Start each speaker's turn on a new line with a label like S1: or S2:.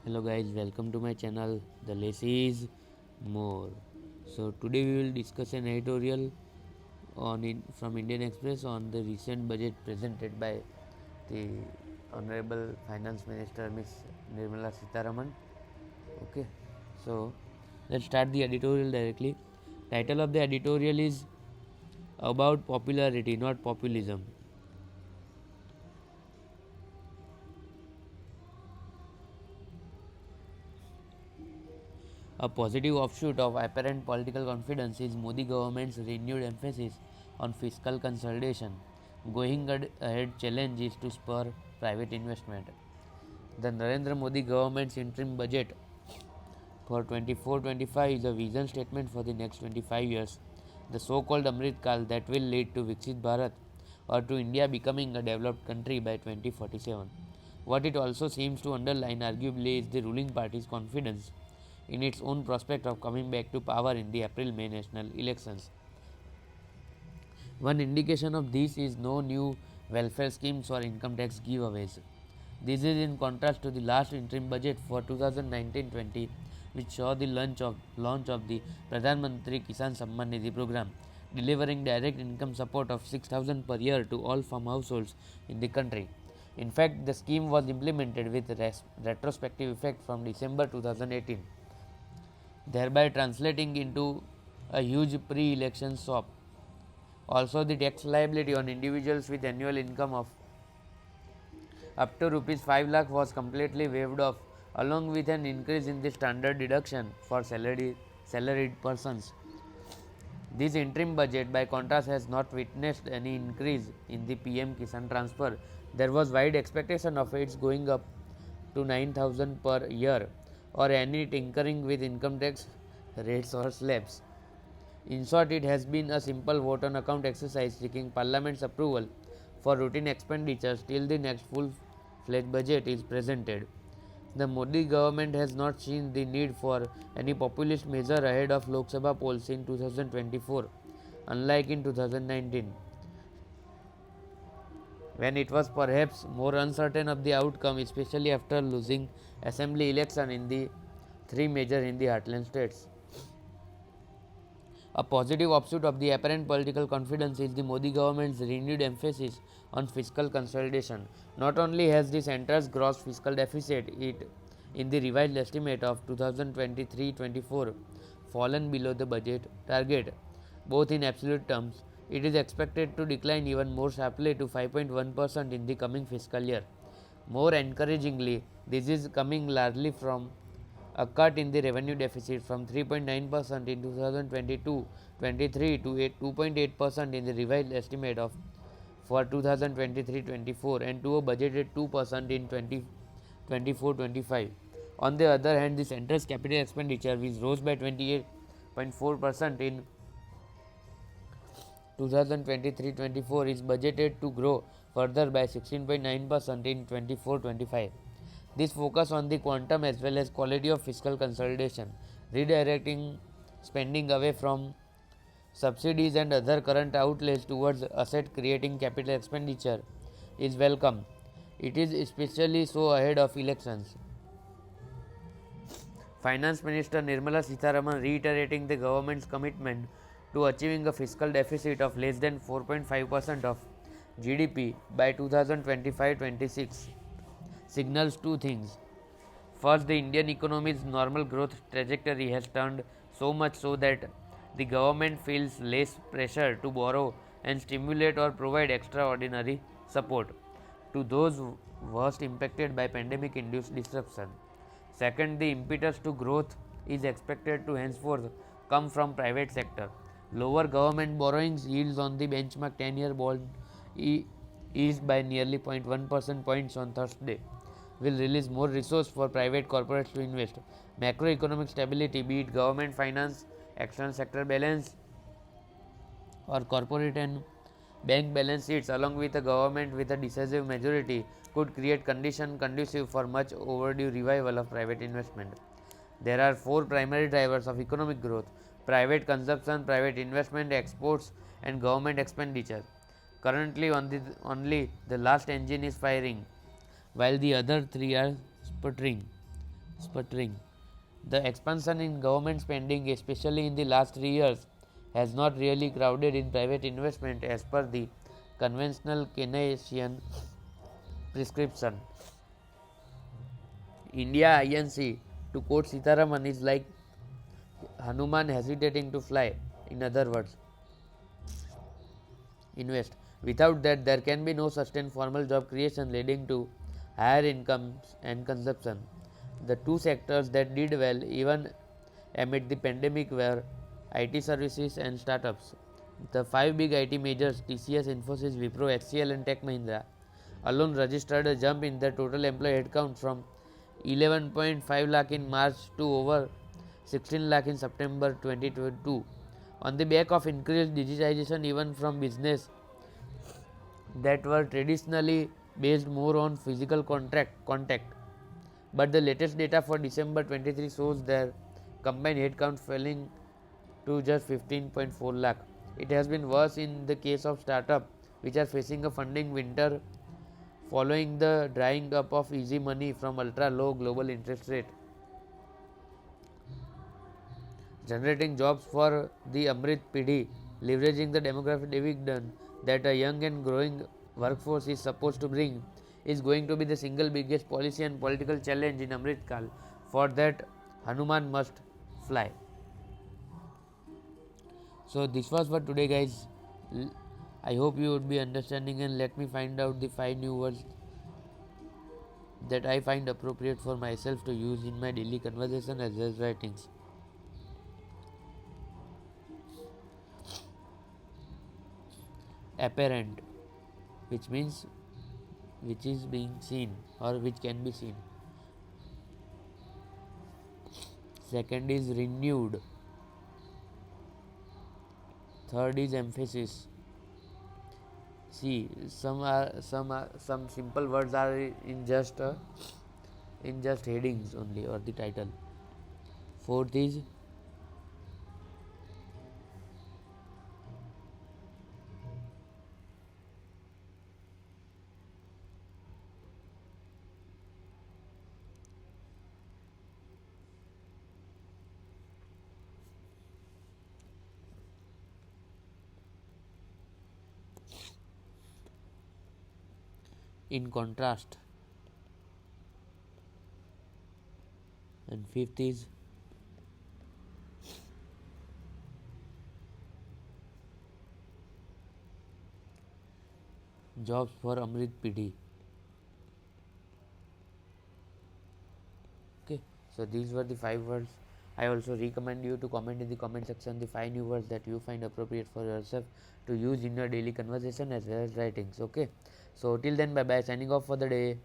S1: Hello guys, welcome to my channel. The less is more. So today we will discuss an editorial from Indian Express on the recent budget presented by the Honorable Finance Minister Miss Nirmala Sitharaman. Okay, so let's start the editorial directly. Title of the editorial is about popularity, not populism. A positive offshoot of apparent political confidence is Modi government's renewed emphasis on fiscal consolidation. Going ahead challenge is to spur private investment. The Narendra Modi government's interim budget for 24-25 is a vision statement for the next 25 years. The so-called Amrit Kal that will lead to Viksit Bharat or to India becoming a developed country by 2047. What it also seems to underline arguably is the ruling party's confidence in its own prospect of coming back to power in the April-May national elections. One indication of this is no new welfare schemes or income tax giveaways. This is in contrast to the last interim budget for 2019-20, which saw the launch of the Pradhan Mantri Kisan Samman Nidhi program, delivering direct income support of 6,000 per year to all farm households in the country. In fact, the scheme was implemented with retrospective effect from December 2018, thereby translating into a huge pre-election swap. Also, the tax liability on individuals with annual income of up to rupees 5 lakh was completely waived off, along with an increase in the standard deduction for salaried persons. This interim budget, by contrast, has not witnessed any increase in the PM Kisan transfer. There was wide expectation of its going up to 9,000 per year or any tinkering with income tax rates or slabs. In short, it has been a simple vote on account exercise seeking Parliament's approval for routine expenditures till the next full fledged budget is presented. The Modi government has not seen the need for any populist measure ahead of Lok Sabha polls in 2024, unlike in 2019, when it was perhaps more uncertain of the outcome, especially after losing assembly election in the three major Hindi heartland states. A positive offshoot of the apparent political confidence is the Modi government's renewed emphasis on fiscal consolidation. Not only has the centre's gross fiscal deficit in the revised estimate of 2023-24 fallen below the budget target, both in absolute terms, it is expected to decline even more sharply to 5.1% in the coming fiscal year. More encouragingly, this is coming largely from a cut in the revenue deficit from 3.9% in 2022-23 to 2.8% in the revised estimate of for 2023-24 and to a budgeted 2% in 2024-25. On the other hand, the centre's capital expenditure, which rose by 28.4% in 2023-24, is budgeted to grow further by 16.9% in 24-25. This focus on the quantum as well as quality of fiscal consolidation, redirecting spending away from subsidies and other current outlays towards asset creating capital expenditure is welcome. It is especially so ahead of elections. Finance Minister Nirmala Sitharaman reiterating the government's commitment to achieving a fiscal deficit of less than 4.5% of GDP by 2025-26 signals two things. First, the Indian economy's normal growth trajectory has turned so much so that the government feels less pressure to borrow and stimulate or provide extraordinary support to those worst impacted by pandemic induced disruption. Second, the impetus to growth is expected to henceforth come from private sector. Lower government borrowings yields on the benchmark 10-year bond eased by nearly 0.1% points on Thursday will release more resource for private corporates to invest. Macroeconomic stability, be it government finance, external sector balance, or corporate and bank balance sheets, along with a government with a decisive majority, could create conditions conducive for much overdue revival of private investment. There are four primary drivers of economic growth: private consumption, private investment, exports, and government expenditure. Currently, only the last engine is firing, while the other three are sputtering. Sputtering. The expansion in government spending, especially in the last 3 years, has not really crowded in private investment as per the conventional Keynesian prescription. India INC, to quote Sitaraman, is like Hanuman hesitating to fly. In other words, invest. Without that, there can be no sustained formal job creation leading to higher incomes and consumption. The two sectors that did well even amid the pandemic were IT services and startups. The five big IT majors TCS, Infosys, Wipro, HCL, and Tech Mahindra alone registered a jump in their total employee headcount from 11.5 lakh in March to over 16 lakh in September 2022 on the back of increased digitization even from business that were traditionally based more on physical contact. But the latest data for December 23 shows their combined headcount falling to just 15.4 lakh. It has been worse in the case of startup which are facing a funding winter following the drying up of easy money from ultra low global interest rate, generating jobs for the Amrit Pidhi, leveraging the demographic dividend that a young and growing workforce is supposed to bring, is going to be the single biggest policy and political challenge in Amrit Kal. For that, Hanuman must fly. So this was for today, guys. I hope you would be understanding, and let me find out the 5 new words that I find appropriate for myself to use in my daily conversation as well as writings. Apparent, which means which is being seen or which can be seen. Second is renewed. Third is emphasis. See, some simple words are in just headings only or the title. Fourth is in contrast, and fifth is jobs for Amrit Pidhi. Okay, so these were the 5 words. I also recommend you to comment in the comment section the 5 new words that you find appropriate for yourself to use in your daily conversation as well as writings. Okay, so till then, bye bye. Signing off for the day.